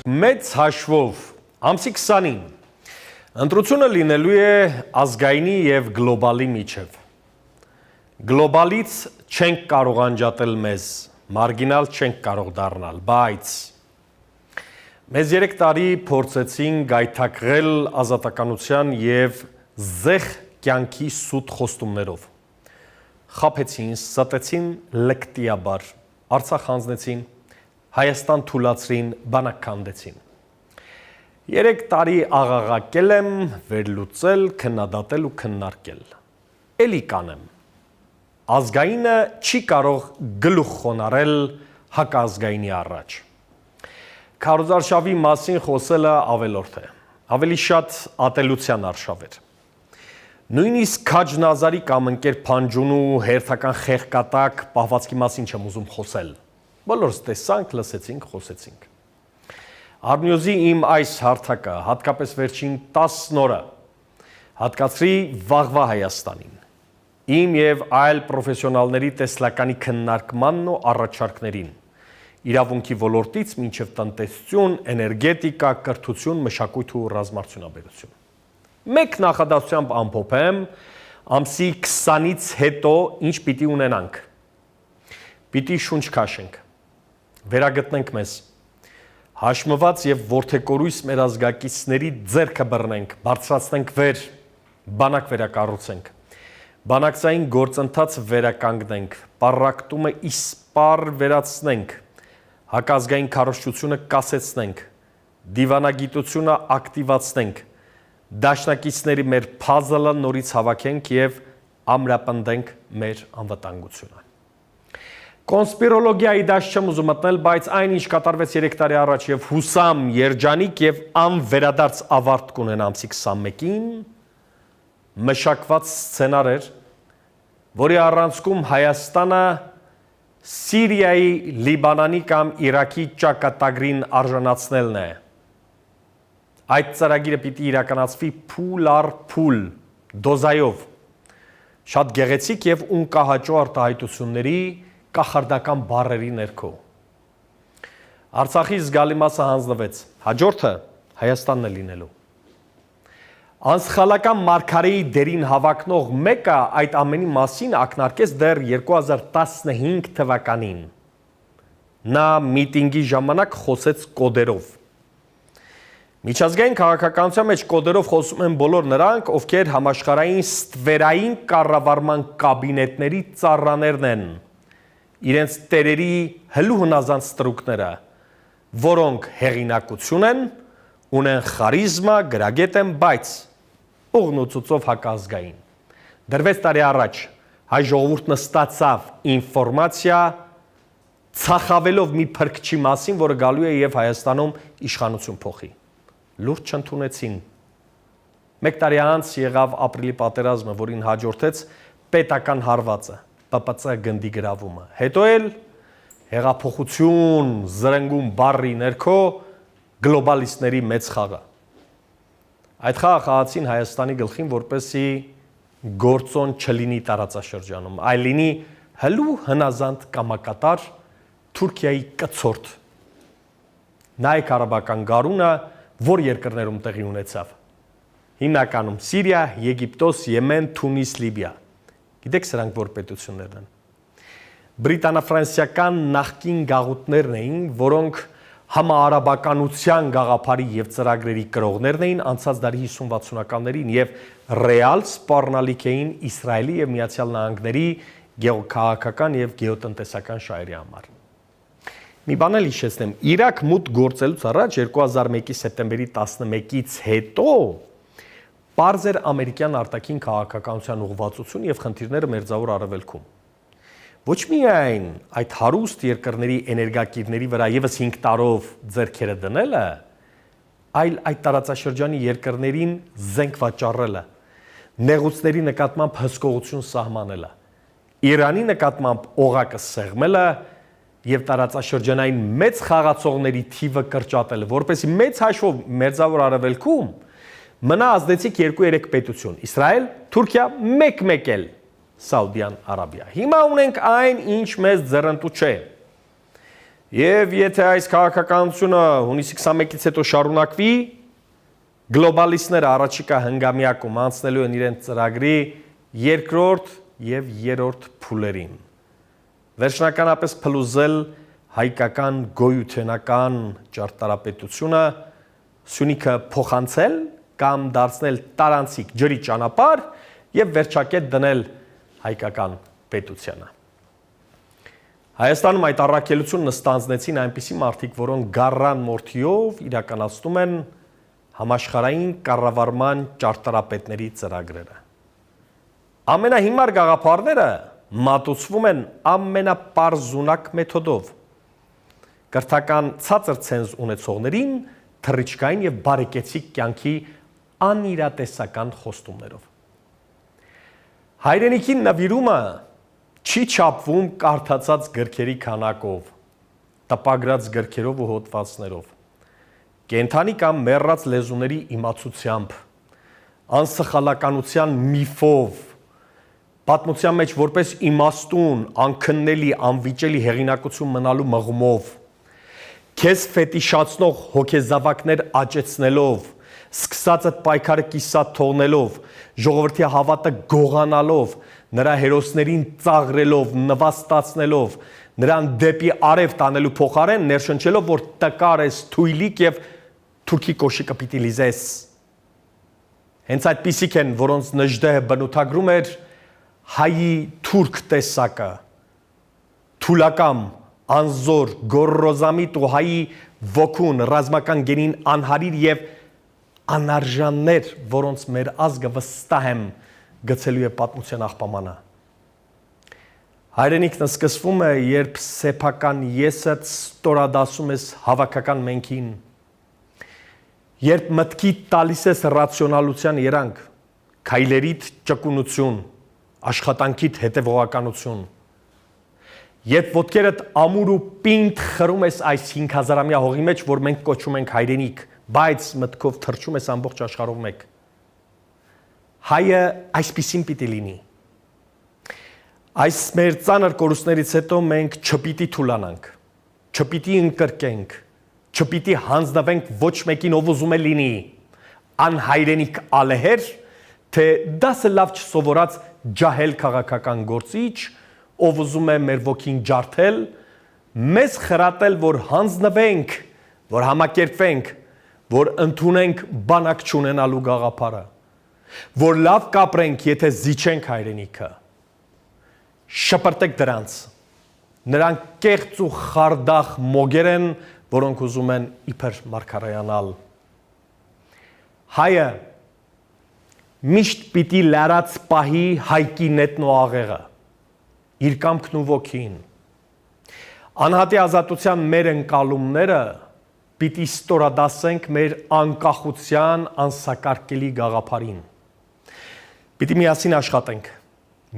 Մեծ հաշվով ամսի 20-ին ընտրությունը լինելու է ազգայինի և գլոբալի միջև։ Գլոբալից չենք կարող անջատել մեզ, մարգինալ չենք կարող դառնալ, բայց մեզ 3 տարի փորձեցին գայթակղել ազատականության և զեղ կյանքի սուտ խոստումներով։ Խաբեցին, ստեցին լկտիաբար, Արցախ հանձնեցին, Հայաստան թուլացրին, բանակ քանդեցին։ 3 տարի աղաղակել եմ, վերլուծել, քննադատել ու քննարկել։ Էլի կանեմ։ Ազգայինը չի կարող գլուխ խոնարհել հակազգայինի առաջ։ Քարոզարշավի մասին խոսելը ավելորդ է, ավելի շատ ատելության արշավ էր։ Նույնիսկ Քաջ Նազարի կամ ընկեր Փանջունու հերթական խեղկատակ պահվածքի մասին չեմ ուզում խոսել։ Բոլորս տեսանք, լսեցինք, խոսեցինք։ Արմյոզի իմ այս հարթակը, հատկապես վերջին 10 օրը, հատկացրի վաղվա Հայաստանին, իմ և այլ պրոֆեսիոնալների տեսլականի քննարկմանն ու առաջարկներին, իրավունքի ոլորտից մինչև տնտեսություն, էներգետիկա, կրթություն, մշակույթ ու ռազմարդյունաբերություն։ Մեկ նախադասությամբ ամփոփեմ, ամսի 20-ից հետո ինչ պիտի ունենանք։ Պիտի շունչ քաշենք, վերագտնենք մեզ, հաշմված և որդեկորույս մեր ազգակիցների ձեռքը բռնենք, բարձրացնենք վեր, բանակ վերակառուցենք, բանակցային գործընթաց վերականգնենք, պառակտումը իսպառ վերացնենք, հակազգային քարոզչությունը կասեցնենք, դիվանագիտությունը ակտիվացնենք, դաշնակիցների մեր փազլը նորից հավաքենք և ամրապնդենք մեր անվտանգությունը։ Կոնսպիրոլոգիայի դաշտ չեմ ուզում մտնել, բայց այն ինչ կատարվեց 3 տարի առաջ և հուսամ երջանիկ և անվերադարձ ավարտ կունենա ամսի 21-ին, մշակված սցենար էր, որի առանցքում Հայաստանը Սիրիայի, Լիբանանի կամ Իրաքի ճակատագրին արժանացնելն է։ Այդ ծրագիրը պիտի իրականացվի փուլ առ փուլ, դոզայով, շատ գեղեցիկ և ունկահաճո արտահայտությունների կախարդական բառերի ներքո։ Արցախի զգալի մասը հանձնվեց, հաջորդը Հայաստանն է լինելու։ Անսխալական Մարգարեի դերին հավակնող մեկը այդ ամենի մասին ակնարկեց դեռ 2015 թվականին։ Նա միտինգի ժամանակ խոսեց կոդերով։ Միջազգային քաղաքականության մեջ կոդերով խոսում են բոլոր նրանք, ովքեր համաշխարհային ստվերային կառավարման կաբինետների ծառաներն են, իրենց տերերի հլու հնազանդ ստրուկները, որոնք հեղինակություն են, ունեն խարիզմա, գրագետ են, բայց ուղնուցուցով հակազգային։ Դեռ 6 տարի առաջ հայ ժողովուրդն ստացավ ինֆորմացիա ցախավելով մի փրկչի մասին, որը գալու է և Հայաստանում իշխանություն փոխի։ Լուրջ չընդունեցին։ 1 տարի անց եղավ ապրիլի պատերազմը, որին հաջորդեց պետական հարվածը, ՊՊՑ գնդի գրավումը, հետո էլ հեղափոխություն զրնգում բառի ներքո գլոբալիստների մեծ խաղը։ Այդ խաղը խաղացին Հայաստանի գլխին, որպեսզի գործոն չլինի տարածաշրջանում, այլ լինի հլու հնազանդ կամակատար Թուրքիայի կցորդ։ Նայեք արաբական գարունը, որ երկրներում տեղի ունեցավ։ Հիմնականում Սիրիա, Եգիպտոս, Եմեն, Թունիս, Լիբիա։ Գիտեք սրանք որ պետություններն են։ Բրիտանա-ֆրանսիական նախկին գաղութներն էին, որոնք համաարաբականության գաղափարի և ծրագրերի կրողներն էին անցած դարի 50-60-ականներին և ռեալ սպառնալիք էին Իսրայելի և Միացյալ Նահանգների գեոքաղաքական և գեոտնտեսական շահերի համար։ Մի բան էլ հիշեցնեմ, Իրաք մուտք գործելուց առաջ 2001-ի սեպտեմբերի 11-ից հետո պարզ էր ամերիկյան արտաքին քաղաքականության ուղղվածություն և խնդիրները Մերձավոր Արևելքում։ Ոչ միայն այդ հարուստ երկրների էներգակիրների վրա ևս 5 տարով ձեռքերը դնելը, այլ այդ տարածաշրջանի երկրներին զենք վաճառելը, նեղուցների նկատմամբ հսկողություն սահմանելը, Իրանի նկատմամբ օղակը սեղմելը և տարածաշրջանային մեծ խաղացողների թիվը կրճատելը, որպեսզի մեծ հաշվով Մերձավոր Արևելքում մնա ազդեցիկ 2-3 պետություն՝ Իսրայել, Թուրքիա, մեկ էլ Սաուդյան Արաբիա։ Հիմա ունենք այն, ինչ մեզ ձեռնտու չէ։ Եվ եթե այս քաղաքականությունը հունիսի 21-ից հետո շարունակվի, գլոբալիստները առաջիկա հնգամյակում անցնելու են իրենց ծրագրի երկրորդ եւ երրորդ փուլերին։ Վերջնականապես փլուզել հայկական գոյութենական ճարտարապետությունը, Սյունիքը փոխանցել կամ դարձնել տարանցիկ ջրի ճանապարհ եւ վերջակետ դնել հայկական պետությանը։ Հայաստանում այդ առաքելությունը ստանձնեցին այնպիսի մարդիկ, որոնք գառան մորթիով իրականացնում են համաշխարհային կառավարման ճարտարապետների ծրագրերը։ Ամենահիմար գաղափարները մատուցվում են ամենապարզունակ մեթոդով։ Կրթական ցածր ցենզ ունեցողներին թռիչքային եւ բարեկեցիկ կյանքի անիրատեսական խոստումներով։ Հայրենիքին նվիրումը չի չափվում կարդացած գրքերի քանակով, տպագրած գրքերով ու հոդվածներով, կենթանի կամ մեռած լեզուների իմացությամբ, անսխալականության միֆով, պատմության մեջ որպես իմաստուն, անքննելի, անվիճելի հեղինակություն մնալու մղումով, քեզ ֆետիշացնող հոգեզավակներ աճեցնելով, սկսածդ պայքարը կիսատ թողնելով, ժողովրդի հավատը գողանալով, նրա հերոսներին ծաղրելով, նվաստացնելով, նրան դեպի արև տանելու փոխարեն ներշնչելով, որ տկար ես, թույլիկ եւ թուրքի կոշիկը պիտի լիզես։ Հենց այդպիսիք են, որոնց Նժդեհը բնութագրում էր հայի թուրք տեսակը, թուլակամ, անզոր, գոռոզամիտ ու հայի ոգուն, ռազմական գենին անհարիր եւ անարժաններ, որոնց մեր ազգը վստահ եմ գցելու է պատմության աղբամանը։ Հայրենիքն սկսվում է, երբ սեփական եսդ ստորադասում ես հավաքական մենքին, երբ մտքի տալիս ես ռացիոնալության երանք, քայլերիդ ճկունություն, աշխատանքիդ հետևողականություն, երբ ոտքերդ ամուր ու պինդ խրում ես այս 5000-ամյա հողի մեջ, որ մենք կոչում ենք հայրենիք, բայց մտքով թռչում ես ամբողջ աշխարհով մեկ։ Հայը այսպիսին պիտի լինի։ Այս մեր ծանր կորուստներից հետո մենք չպիտի թուլանանք, չպիտի ընկրկենք, չպիտի հանձնվենք ոչ մեկին, ով ուզում է լինի անհայրենիք ալեհեր, թե դասը լավ չսովորած ջահել քաղաքական գործիչ, ով ուզում է մեր ոգին ջարդել, մեզ խրատել, որ հանձնվենք, որ համակերպվենք, որ ընդունենք բանակ չունենալու գաղափարը, որ լավ կապրենք, եթե զիջենք հայրենիքը։ Շպրտեք դրանց։ Նրանք կեղծ ու խարդախ մոգեր են, որոնք ուզում են իբր մարգարեանալ։ Հայը միշտ պիտի լարած պահի հայկի նետն ու աղեղը, իր կամքն ու ոգին։ Անհատի ազատության մեր ընկալումները պիտի ստորադասենք մեր անկախության անսակարկելի գաղափարին։ Պիտի միասին աշխատենք,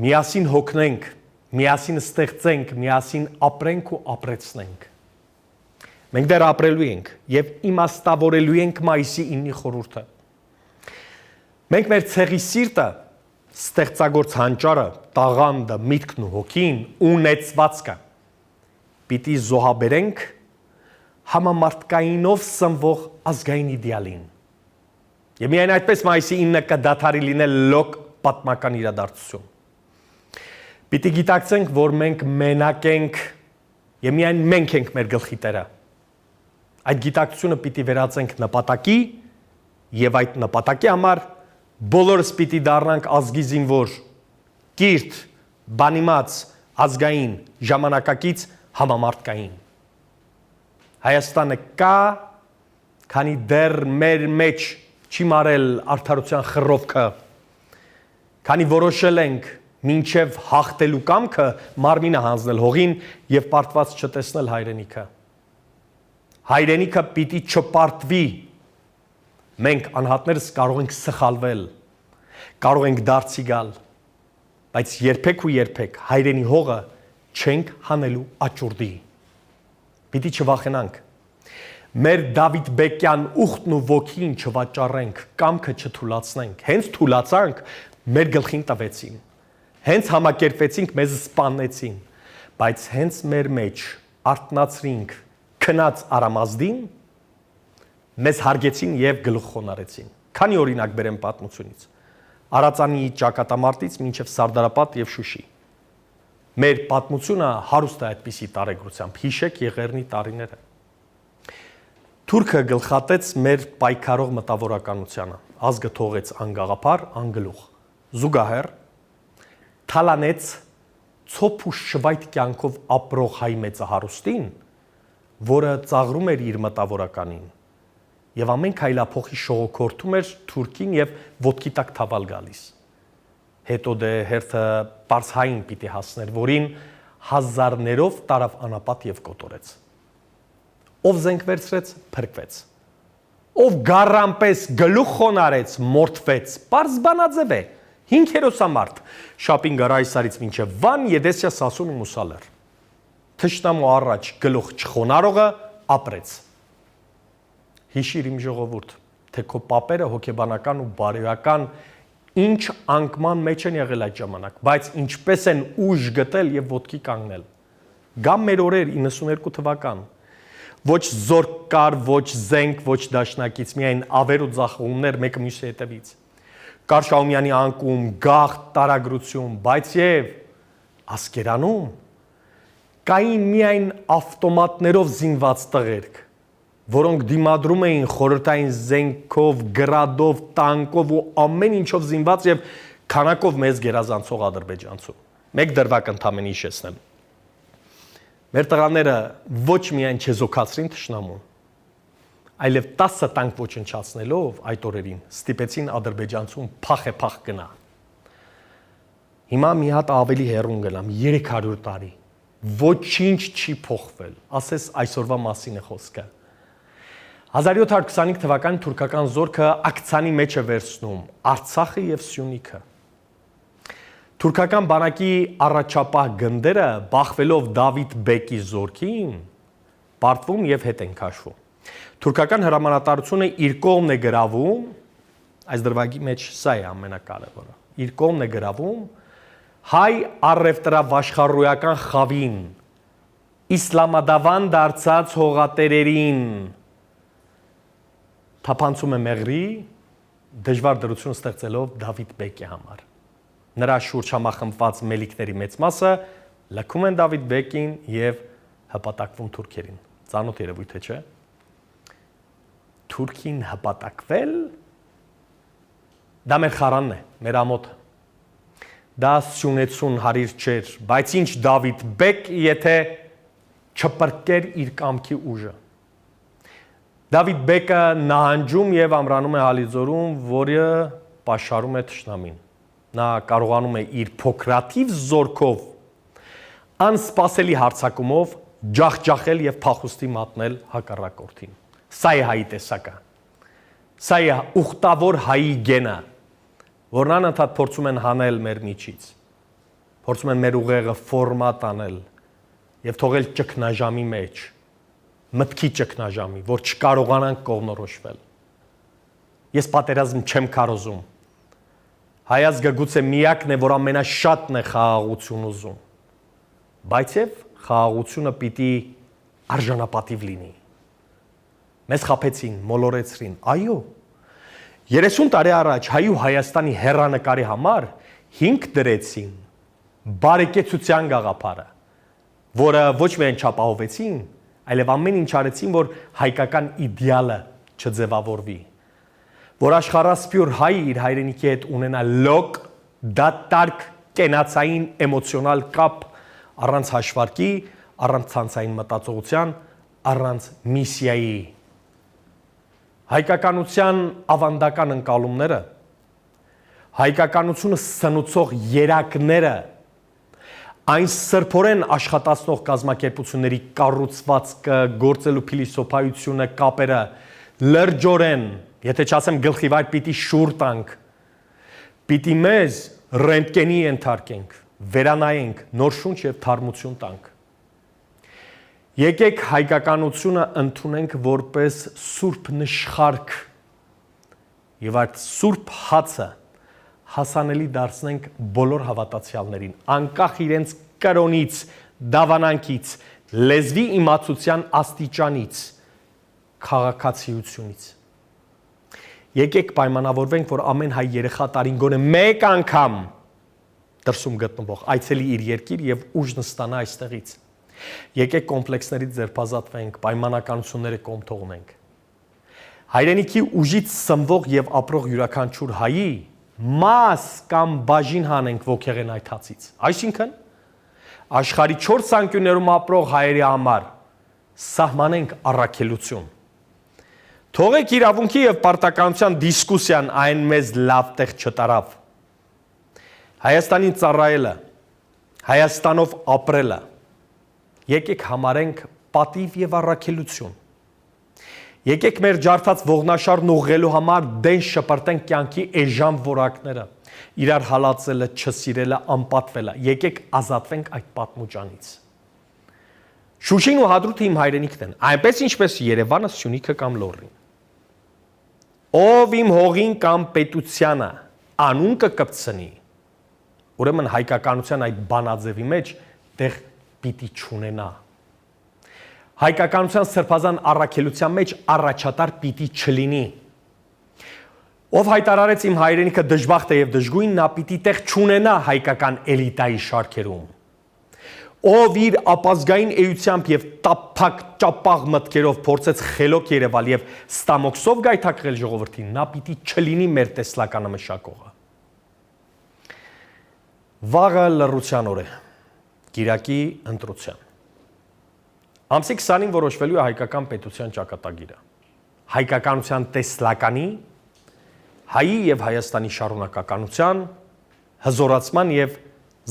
միասին հոգնենք, միասին ստեղծենք, միասին ապրենք ու ապրեցնենք։ Մենք դեռ ապրելու ենք եւ իմաստավորելու ենք մայիսի 9-ի խորհուրդը։ Մենք մեր ցեղի սիրտը, ստեղծագործ հանճարը, տաղանդը, միտքն ու հոգին, ունեցվածքը պիտի զոհաբերենք համամարտկայինով սնվող ազգային իդեալին։ Եվ միայն այդպես մայիսի 9-ը կդադարի լինել լոկ պատմական իրադարձություն։ Պիտի գիտակցենք, որ մենք մենակ ենք եւ միայն մենք ենք մեր գլխի տերը։ Այդ գիտակցությունը պիտի վերածենք նպատակի եւ այդ նպատակի համար բոլորս պիտի դառնանք ազգի զինվոր, կիրթ, բանիմաց, ազգային, ժամանակակից, համամարտկային։ Հայաստանը կա, քանի դեռ մեր մեջ չի մարել արդարության խռովքը, քանի որոշել ենք մինչև հաղթելու կամքը մարմինը հանձնել հողին եւ պարտված չտեսնել հայրենիքը։ Հայրենիքը պիտի չպարտվի։ Մենք անհատներս կարող ենք սխալվել, կարող ենք դարձի գալ, բայց երբեք ու երբեք հայրենի հողը չենք հանելու աճուրդի։ Պիտի չվախենանք։ Մեր Դավիթ Բեկյան ուխտն ու ոգին չվաճառենք, կամքը չթուլացնենք։ Հենց թուլացանք, մեր գլխին տվեցին։ Հենց համակերպվեցինք, մեզ սպանեցին, բայց հենց մեր մեջ արտնացրինք քնած Արամազդին, մեզ հարգեցին եւ գլուխ խոնարեցին։ Քանի օրինակ բերեմ պատմությունից։ Արածանի ճակատամարտից մինչև Սարդարապատ եւ Շուշի։ Մեր պատմությունը հարուստ է այդպիսի տարեգրությամբ։ Հիշեք Եղեռնի տարիները։ Թուրքը գլխատեց մեր պայքարող մտավորականությանը, ազգը թողեց անգաղափար, անգլուխ, զուգահեռ թալանեց ցոփ ու շվայտ կյանքով ապրող հայ մեծահարուստին, որը ծաղրում էր իր մտավորականին, եւ ամեն քայլափոխի շողոքորթում էր թուրքին եւ ոտքի տակ թավալ գալիս։ Հետո դե հերթը Պարսհային պիտի հասներ, որին հազարներով տարավ անապատ եւ կոտորեց։ Ով զենք վերցրեց, փրկվեց։ Ով գառամպես գլուխ խոնարեց, մորթվեց, պարզ բանաձև է, 5 հերոսամարտ, շապին գարայսարից մինչև Վան, Եդեսիա, Սասուն ու Մուսալեր։ Թշնամու առաջ գլուխ չխոնարողը ապրեց։ Հիշիր իմ ժողովուրդ, թե քո պապերը հոգեբանական ու բարոյական ինչ անկման մեջ են եղել այդ ժամանակ, բայց ինչպես են ուժ գտել եւ ոտքի կանգնել։ Գամ մեր օրեր 92 թվական։ Ոչ զորք կար, ոչ զենք, ոչ դաշնակից, միայն ավեր ու ձախողումներ մեկը մյուսի հետևից։ Կար Շաումյանի անկում, գաղթ, տարագրություն, բայց եւ Ասկերանում կային միայն ավտոմատներով զինված տղերք, որոնք դիմադրում էին խորհրդային զենքով, գրադով, տանկով ու ամեն ինչով զինված եւ քանակով մեծ գերազանցող ադրբեջանցու։ Մեկ դրվագ ընդամենը հիշեցնեմ։ Մեր տղաները ոչ միայն չեզոքացրին թշնամուն, այլև 10 տանկ ոչնչացնելով այդ օրերին ստիպեցին ադրբեջանցուն փախ գնա։ Հիմա մի հատ ավելի հեռուն գնամ, 300 տարի, ոչինչ չի փոխվել, ասես այսօրվա մասին է խոսքը։ 1725 թվականին թուրքական զորքը Ակցանի մեջ է վերցնում Արցախը եւ Սյունիքը։ Թուրքական բանակի առաջապահ գնդերը բախվելով Դավիթ Բեկի զորքին պարտվում եւ հետ են քաշվում։ Թուրքական հրամանատարությունը իր կողմն է գրավում, այս դրվագի մեջ սա է ամենակարևորը։ Իր կողմն է գրավում հայ առևտրավաշխառոյական խավին, իսլամադավան դարձած հողատերերին, թափանցում է մեղրի, դժվար դրություն ստեղծելով Դավիթ Բեկի համար։ Նրա շուրջ համախմբված մելիքների մեծ մասը լքում են Դավիթ Բեկին եւ հպատակվում թուրքերին։ Ծանոթ երևույթ է, չէ՞։ Թուրքին հպատակվել դա մեր խարանն է, մեր ամոթը։ Դա Սյունեցուն հարիր չէր, բայց ինչ Դավիթ Բեկ, եթե չպրկեր իր կամքի ուժը։ Դավիթ Բեկը նահանջում եւ ամրանում է Հալիձորում, որը պաշարում է թշնամին։ Նա կարողանում է իր փոքրաթիվ զորքով անսպասելի հարձակումով ջախջախել եւ փախուստի մատնել հակառակորդին։ Սա է հայի տեսակը։ Սա է ուխտավոր հայի գենը, որն անընդհատ փորձում են հանել մեր միջից։ Փորձում են մեր ուղեղը ֆորմատ անել եւ թողել ճգնաժամի մեջ, մտքի ճգնաժամի, որ չկարողանանք կողմնորոշվել։ Ես պատերազմ չեմ քարոզում։ Հայազգը գուցե միակն է, որ ամենաշատն է խաղաղություն ուզում, բայց եւ խաղաղությունը պիտի արժանապատիվ լինի։ Մեզ խաբեցին, մոլորեցրին, այո, 30 տարի առաջ հայ ու Հայաստանի հեռանկարի համար 5 դրեցին բարեկեցության գաղափարը, որը ոչ միայն չապահովեցին, այլև ամեն ինչ արեցին, որ հայկական իդեալը չձևավորվի, որ աշխարհասփյուր հայ իր հայրենիքի հետ ունենա լոկ, դատարկ, կենացային, էմոցիոնալ կապ, առանց հաշվարկի, առանց ցանցային մտածողության, առանց միսիայի։ Հայկականության ավանդական ընկալումները, հայկականությունը սնուցող երակները, այն սրբորեն աշխատացնող կազմակերպությունների կառուցվածքը, գործելու փիլիսոփայությունը, կապերը, լրջորեն, եթե չասեմ գլխիվայր պիտի շուռ տանք, պիտի մեզ ռենտգենի ենթարկենք, վերանայենք, նոր շունչ եւ թարմություն տանք։ Եկեք հայկականությունը ընդունենք որպես սուրբ նշխարք եւ այդ սուրբ հացը հասանելի դարձնենք բոլոր հավատացյալներին, անկախ իրենց կրոնից, դավանանքից, լեզվի իմացության աստիճանից, քաղաքացիությունից։ Եկեք պայմանավորվենք, որ ամեն հայ երեխա տարին գոնե մեկ անգամ դրսում գտնվող այցելի իր երկիր եւ ուժ նստանա այստեղից։ Եկեք կոմպլեքսներից ձերբազատվենք, պայմանականությունները կողմ թողնենք։ Հայրենիքի ուժից սնվող եւ ապրող յուրաքանչյուր հայի մաս կամ բաժին հանենք ոգեղեն այդ հացից։ Այսինքն աշխարհի 4 անկյուններում ապրող հայերի համար սահմանենք առաքելություն։ Թողեք իրավունքի եւ պարտականության դիսկուսիան այն մեզ լավ տեղ չտարավ։ Հայաստանին ծառայելը, Հայաստանով ապրելը եկեք համարենք պատիվ եւ առաքելություն։ Եկեք մեր ջարդած ողնաշարն ուղղելու համար դեն շպրտենք կյանքի էժան որակները, իրար հալածելը, չսիրելը, անպատվելը, եկեք ազատվենք այդ պատմուճանից։ Շուշին ու Հադրութը իմ հայրենիքն են, այնպես ինչպես Երևանը, Սյունիքը կամ Լոռին։ Ով իմ հողին կամ պետությանը անուն կկպցնի, ուրեմն հայկականության այդ բանաձևի մեջ տեղ պիտի չունենա։ Հայկականության սրբազան առաքելության մեջ առաջատար պիտի չլինի։ Ով հայտարարեց իմ հայրենիքը դժբախտ է եւ դժգույն, նա պիտի տեղ չունենա հայկական էլիտայի շարքերում։ Ով իր ապազգային էությամբ եւ տափակ ճապաղ մտքերով փորձեց խելոք Երևալ եւ ստամոքսով գայթակղել ժողովրդին, նա պիտի չլինի մեր տեսլականը մշակողը։ Վաղը լռության օր է, Կիրակի ընտրության։ Ամսի 20-ին որոշվելու է հայկական պետության ճակատագիրը։ Հայկականության տեսլականի, հայի եւ Հայաստանի շարունակականության, հզորացման եւ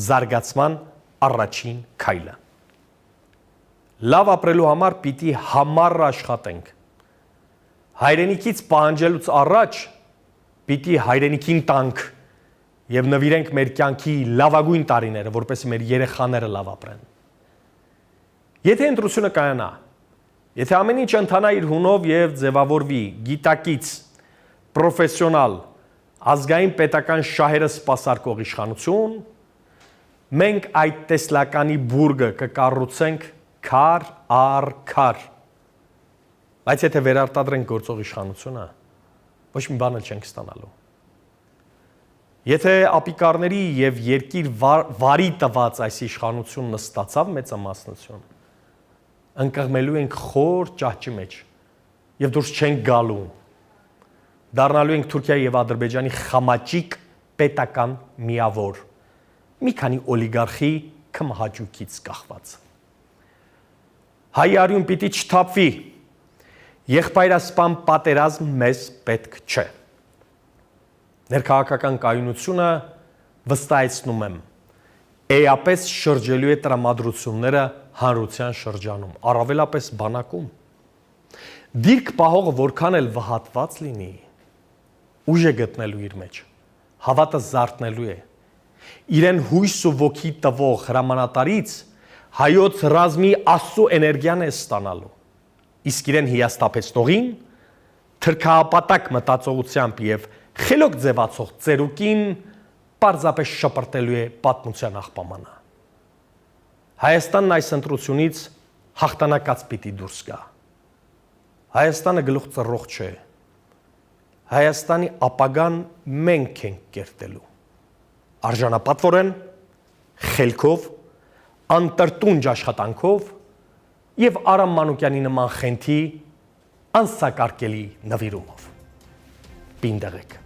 զարգացման առաջին քայլը։ Լավ ապրելու համար պիտի համառ աշխատենք։ Հայրենիքից պահանջելուց առաջ պիտի հայրենիքին տանք եւ նվիրենք մեր կյանքի լավագույն տարիները, որպեսզի մեր երեխաները լավ ապրեն։ Եթե ընտրությունը կայանա, եթե ամեն ինչ ընթանա իր հունով եւ ձևավորվի գիտակից, պրոֆեսիոնալ, ազգային պետական շահերը սպասարկող իշխանություն, մենք այդ տեսլականի բուրգը կկառուցենք քար առ քար։ Բայց եթե վերարտադրենք գործող իշխանությունը, ոչ մի բան էլ չենք ստանալու։ Եթե ապիկարների եւ երկիր վարի տված այս իշխանությունն ստացավ մեծամասնություն, ընկղմելու ենք խոր ճահճի մեջ եւ դուրս չենք գալու։ Դառնալու ենք Թուրքիայի եւ Ադրբեջանի խամաճիկ պետական միավոր, մի քանի օլիգարխի քմահաճույքից կախված։ Հայ արյուն պիտի չթափվի, եղբայրասպան պատերազմ մեզ պետք չէ։ Ներքաղաքական կայունությունը վստահեցնում եմ, էապես շրջելու է տրամադրությունները հանրության շրջանում, առավելապես բանակում։ Դիրք պահողը որքան էլ վհատված լինի, ուժ է գտնելու իր մեջ, հավատը զարթնելու է, իրեն հույս ու ոգի տվող հրամանատարից հայոց ռազմի Աստծո էներգիան է ստանալու, իսկ իրեն հիասթափեցնողին թրքահապատակ մտածողությամբ եւ խելոք ձևացող ծերուկին պարզապես շպրտելու է պատմության աղբամանը։ Հայաստանն այս ընտրությունից հաղթանակած պիտի դուրս գա։ Հայաստանը գլուխ ծռող չէ։ Հայաստանի ապագան մենք ենք կերտելու։ Արժանապատվորեն, խելքով, անտրտունջ աշխատանքով եւ Արամ Մանուկյանի նման խենթի անսակարկելի նվիրումով։ Պինդեղեք։